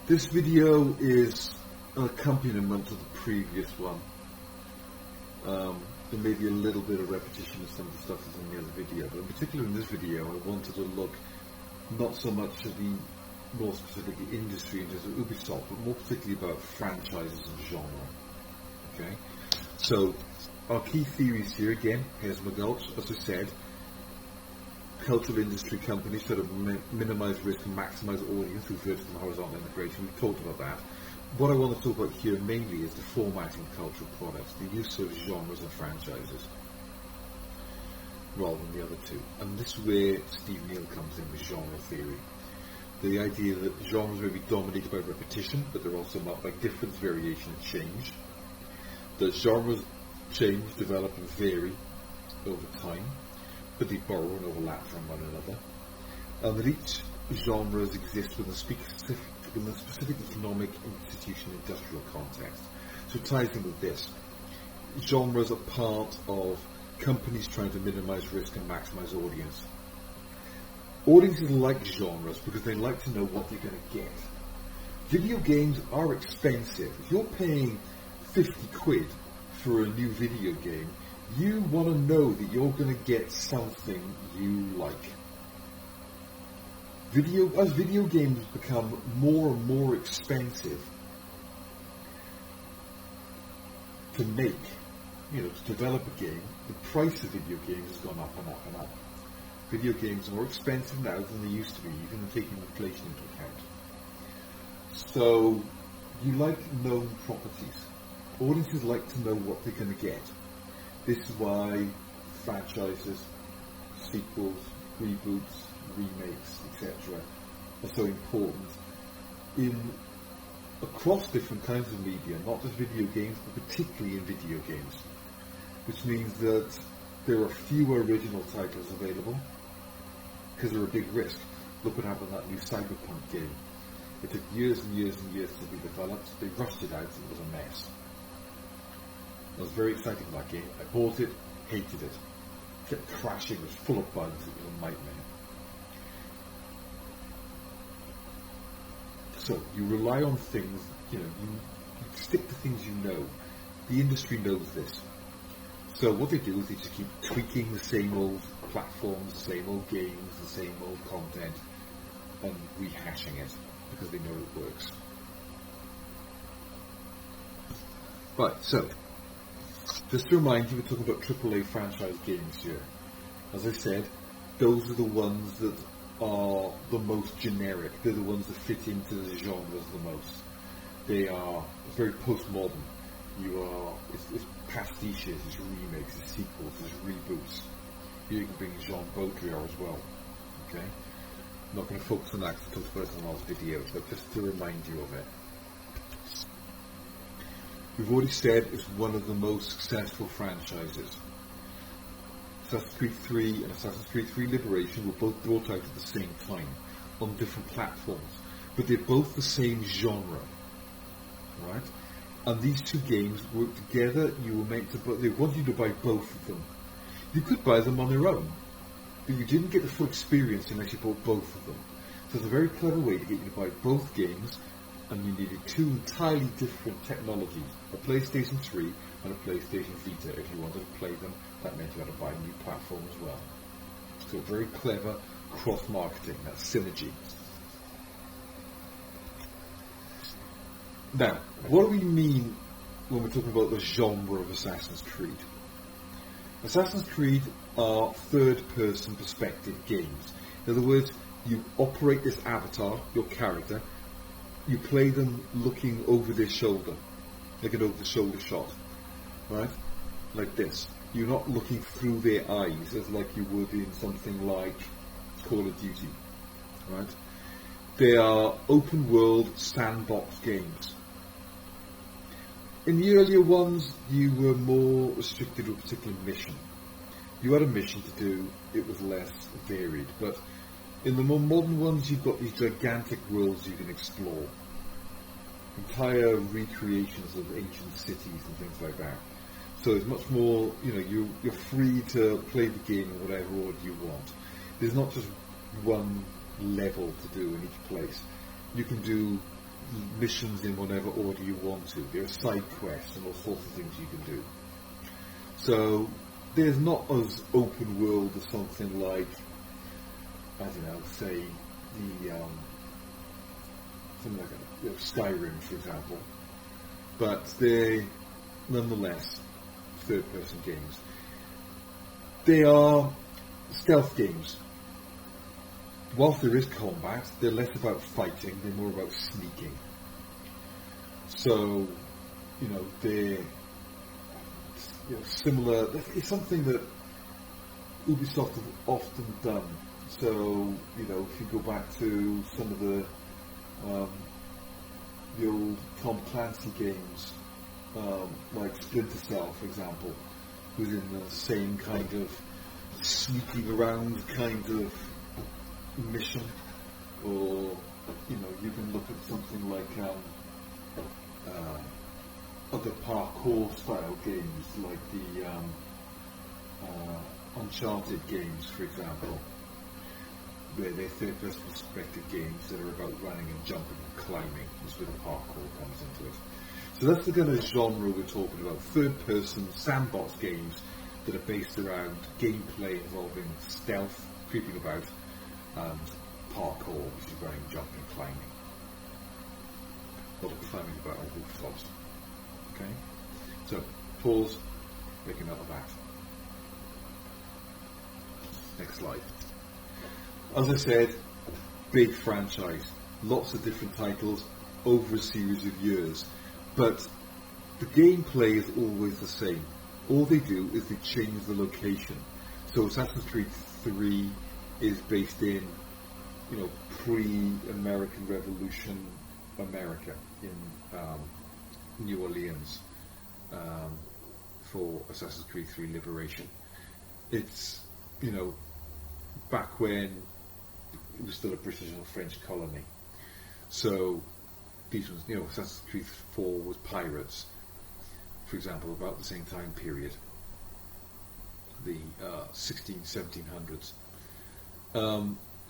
This video is an accompaniment to the previous one. There may be a little bit of repetition of some of the stuff that's in the other video, but in particular in this video I wanted to look not so much at the more specifically industry in terms of Ubisoft, but more particularly about franchises and genre. Okay, so our key theories here again, here's McGulch, as I said, cultural industry companies try to minimize risk and maximize audience through vertical and horizontal integration. We've talked about that. What I want to talk about here mainly is the formatting of cultural products, the use of genres and franchises, rather than the other two. And this is where Steve Neal comes in with genre theory. The idea that genres may be dominated by repetition, but they're also marked by difference, variation, and change. That genres change, develop, and vary over time, but they borrow and overlap from one another. And that each genres exist within a specific economic, institution, industrial context. So it ties in with this. Genres are part of companies trying to minimize risk and maximize audience. Audiences like genres because they like to know what they're going to get. Video games are expensive. If you're paying 50 quid for a new video game, you want to know that you're going to get something you like. As video games become more and more expensive to make, to develop a game, the price of video games has gone up and up and up. Video games are more expensive now than they used to be, even taking inflation into account. So, you like known properties. Audiences like to know what they're going to get. This is why franchises, sequels, reboots, remakes, etc. are so important across different kinds of media, not just video games, but particularly in video games. Which means that there are fewer original titles available, because they're a big risk. Look what happened to that new Cyberpunk game. It took years and years and years to be developed. They rushed it out and it was a mess. I was very excited about that game. I bought it, hated it. It kept crashing, it was full of bugs, it was a nightmare. So, you rely on things, you stick to things you know. The industry knows this. So what they do is they just keep tweaking the same old platforms, the same old games, the same old content, and rehashing it, because they know it works. Right, so, just to remind you, we're talking about AAA franchise games here. As I said, those are the ones that are the most generic. They're the ones that fit into the genres the most. They are very postmodern. It's pastiches, it's remakes, it's sequels, it's reboots. Here you can bring Jean Baudrillard as well. Okay? I'm not going to focus on that because I talked about it in the last video, but just to remind you of it. We've already said it's one of the most successful franchises. Assassin's Creed 3 and Assassin's Creed 3 Liberation were both brought out at the same time on different platforms, but they're both the same genre, right? And these two games work together. They want you to buy both of them. You could buy them on their own, but you didn't get the full experience unless you bought both of them. So it's a very clever way to get you to buy both games, and you needed two entirely different technologies, a PlayStation 3 and a PlayStation Vita. If you wanted to play them, that meant you had to buy a new platform as well. So very clever cross-marketing, that's synergy. Now, what do we mean when we're talking about the genre of Assassin's Creed? Assassin's Creed are third-person perspective games. In other words, you operate this avatar, your character, you play them looking over their shoulder, like an over-the-shoulder shot, right? Like this. You're not looking through their eyes as like you would in something like Call of Duty, right? They are open-world sandbox games. In the earlier ones, you were more restricted to a particular mission. You had a mission to do, it was less varied. But in the more modern ones, you've got these gigantic worlds you can explore. Entire recreations of ancient cities and things like that. So it's much more, you're free to play the game in whatever order you want. There's not just one level to do in each place. You can do missions in whatever order you want to. There are side quests and all sorts of things you can do. So there's not as open world as something like, I don't know, say the something like Skyrim, for example. But they're nonetheless third-person games. They are stealth games. Whilst there is combat, they're less about fighting, they're more about sneaking. So, they're similar. It's something that Ubisoft have often done. So, if you go back to some of the old Tom Clancy games, like Splinter Cell, for example, was in the same kind of sneaking around kind of mission. Or, you can look at something like other parkour style games, like the Uncharted games, for example, where they're third-person perspective games that are about running and jumping and climbing. That's where the parkour comes into it. So that's the kind of genre we're talking about: third-person sandbox games that are based around gameplay involving stealth, creeping about, and parkour, which is running, jumping, climbing. A lot of climbing about on rooftops. Okay? So, pause, make a note of that. Next slide. As I said, big franchise, lots of different titles over a series of years, but the gameplay is always the same. All they do is they change the location. So Assassin's Creed 3 is based in, pre-American Revolution America, in New Orleans, for Assassin's Creed 3 Liberation. It's, back when it was still a British and French colony. So these ones, Assassin's Creed 4 was pirates, for example, about the same time period, the 1700s.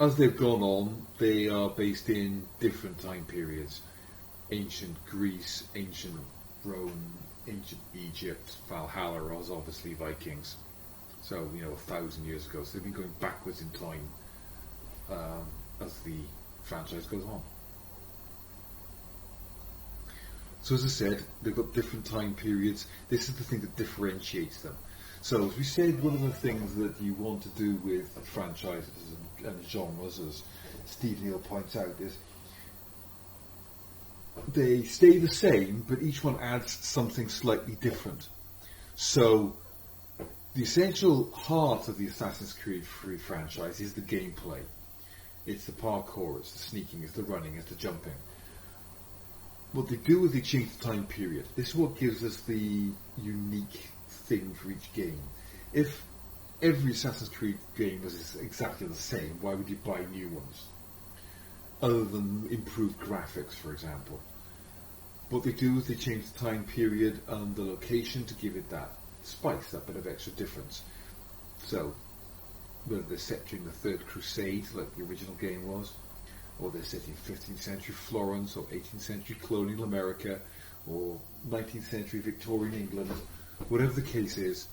As they've gone on, they are based in different time periods: ancient Greece, ancient Rome, ancient Egypt, Valhalla was obviously Vikings. So 1,000 years ago. So they've been going backwards in time as the franchise goes on. So as I said, they've got different time periods. This is the thing that differentiates them. So as we said, one of the things that you want to do with franchises and genres, as Steve Neal points out, is they stay the same, but each one adds something slightly different. So the essential heart of the Assassin's Creed 3 franchise is the gameplay. It's the parkour, it's the sneaking, it's the running, it's the jumping. What they do is they change the time period. This is what gives us the unique thing for each game. If every Assassin's Creed game was exactly the same, why would you buy new ones? Other than improved graphics, for example. What they do is they change the time period and the location to give it that spice, that bit of extra difference. So, whether they're set during the Third Crusade, like the original game was, or they're set in 15th century Florence, or 18th century colonial America, or 19th century Victorian England, whatever the case is,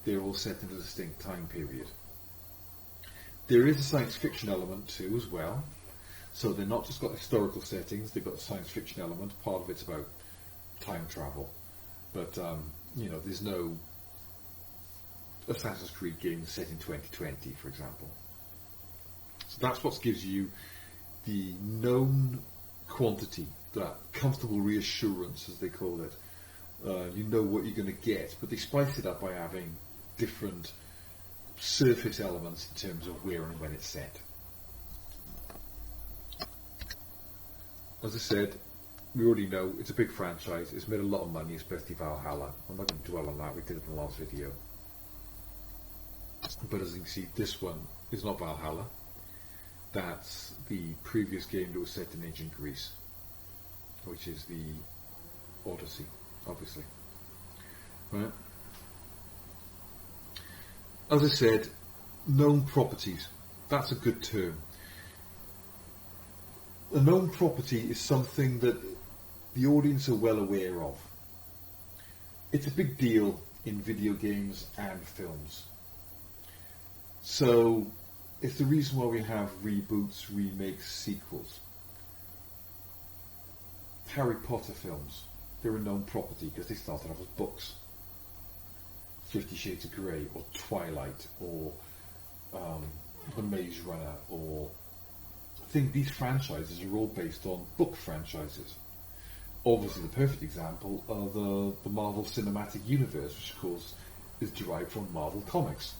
they're all set in a distinct time period. There is a science fiction element too, as well. So they're not just got historical settings, they've got a science fiction element. Part of it's about time travel. But, there's no Assassin's Creed game set in 2020, for example. So that's what gives you the known quantity, that comfortable reassurance, as they call it. You know what you're going to get, but they spice it up by having different surface elements in terms of where and when it's set. As I said, we already know it's a big franchise. It's made a lot of money, especially Valhalla. I'm not going to dwell on that. We did it in the last video. But as you can see, this one is not Valhalla. That's the previous game that was set in ancient Greece, which is the Odyssey, obviously. Right? As I said, known properties. That's a good term. A known property is something that the audience are well aware of. It's a big deal in video games and films. So it's the reason why we have reboots, remakes, sequels. Harry Potter films, they're a known property because they started off as books. 50 Shades of Grey, or Twilight, or The Maze Runner, or I think these franchises are all based on book franchises. Obviously the perfect example are the Marvel Cinematic Universe, which of course is derived from Marvel Comics.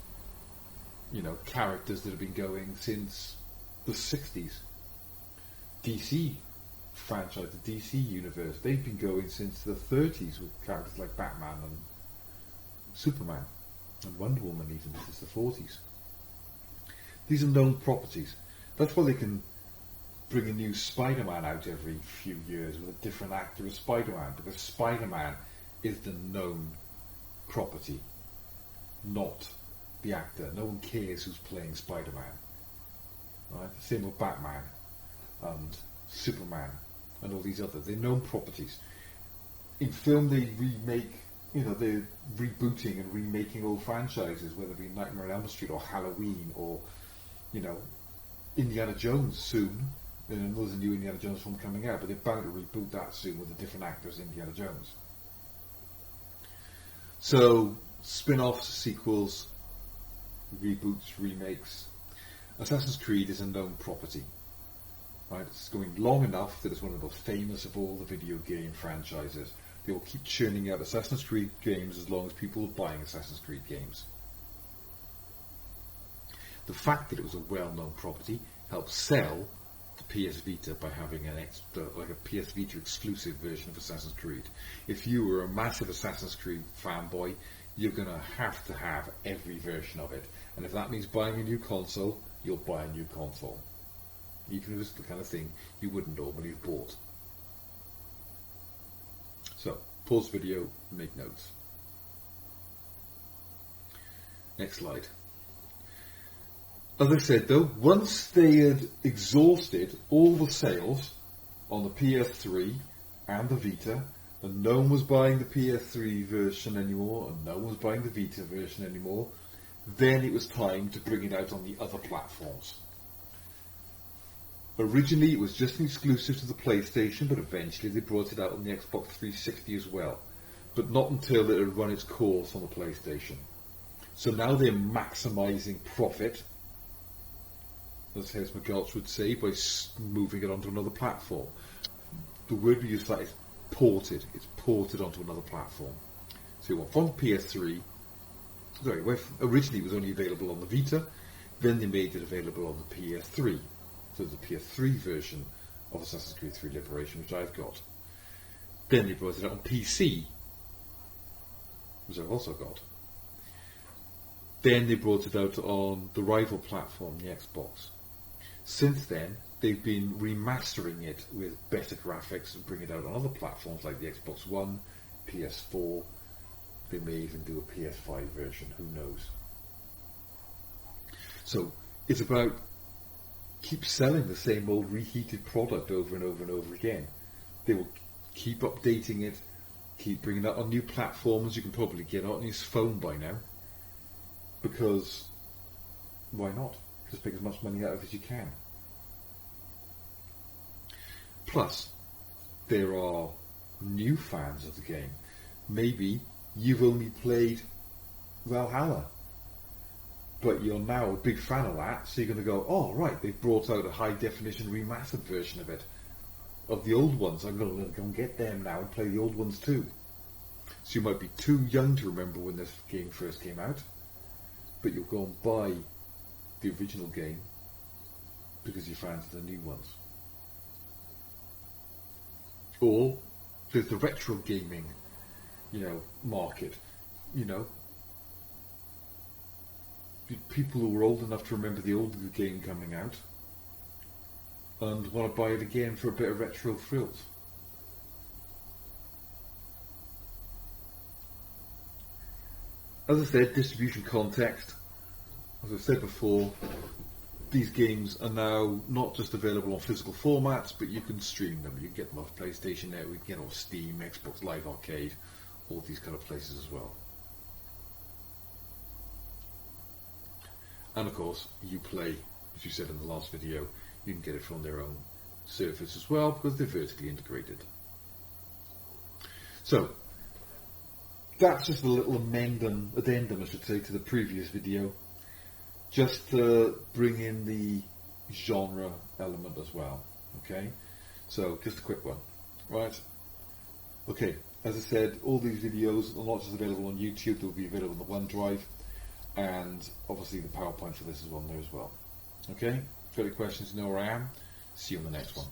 You know, characters that have been going since the 60s. DC franchise, the DC Universe, they've been going since the 30s with characters like Batman and Superman, and Wonder Woman even since the 40s. These are known properties. That's why they can bring a new Spider-Man out every few years with a different actor as Spider-Man, because Spider-Man is the known property, not the actor. No one cares who's playing Spider-Man. Right? Same with Batman and Superman and all these others. They're known properties. In film they remake, you know, they're rebooting and remaking old franchises, whether it be Nightmare on Elm Street or Halloween or, you know, Indiana Jones soon. There's a new Indiana Jones film coming out, but they're bound to reboot that soon with a different actor as Indiana Jones. So, spin-offs, sequels, reboots, remakes. Assassin's Creed is a known property. Right? It's going long enough that it's one of the most famous of all the video game franchises. They will keep churning out Assassin's Creed games as long as people are buying Assassin's Creed games. The fact that it was a well-known property helped sell the PS Vita by having an extra, like a PS Vita exclusive version of Assassin's Creed. If you were a massive Assassin's Creed fanboy, you're going to have every version of it. And if that means buying a new console, you'll buy a new console. Even if it's the kind of thing you wouldn't normally have bought. So, pause video, make notes. Next slide. As I said though, once they had exhausted all the sales on the PS3 and the Vita, and no one was buying the PS3 version anymore, and no one was buying the Vita version anymore, then it was time to bring it out on the other platforms. Originally it was just an exclusive to the PlayStation, but eventually they brought it out on the Xbox 360 as well, but not until it had run its course on the PlayStation. So now they're maximising profit, as Hes McGelch would say, by moving it onto another platform. The word we use for that is ported. It's ported onto another platform. So you want from PS3, sorry, originally it was only available on the Vita, then they made it available on the PS3. So the PS3 version of Assassin's Creed 3 Liberation, which I've got. Then they brought it out on PC, which I've also got. Then they brought it out on the rival platform, the Xbox. Since then, they've been remastering it with better graphics and bringing it out on other platforms like the Xbox One, PS4. They may even do a PS5 version, who knows. So it's about keep selling the same old reheated product over and over and over again. They will keep updating it, keep bringing it out on new platforms. You can probably get it on your phone by now, because why not? Just make as much money out of it as you can. Plus, there are new fans of the game. Maybe you've only played Valhalla, but you're now a big fan of that, so you're going to go, oh right, they've brought out a high definition remastered version of it, of the old ones. I'm going to go and get them now and play the old ones too. So you might be too young to remember when this game first came out, but you'll go and buy the original game because you're fans of the new ones. Or there's the retro gaming, market. People who are old enough to remember the older game coming out and want to buy it again for a bit of retro thrills. As I said, distribution context. As I said before, these games are now not just available on physical formats, but you can stream them. You can get them off PlayStation Network, you can get them off Steam, Xbox Live Arcade, all these kind of places as well. And of course, Uplay, as you said in the last video, you can get it from their own surface as well, because they're vertically integrated. So, that's just a little addendum, I should say, to the previous video, just to bring in the genre element as well. Okay, so just a quick one, right? Okay, as I said, all these videos are not just available on YouTube; they'll be available on the OneDrive, and obviously the PowerPoint for this is on there as well. Okay, if you've got any questions, you know where I am. See you on the next one.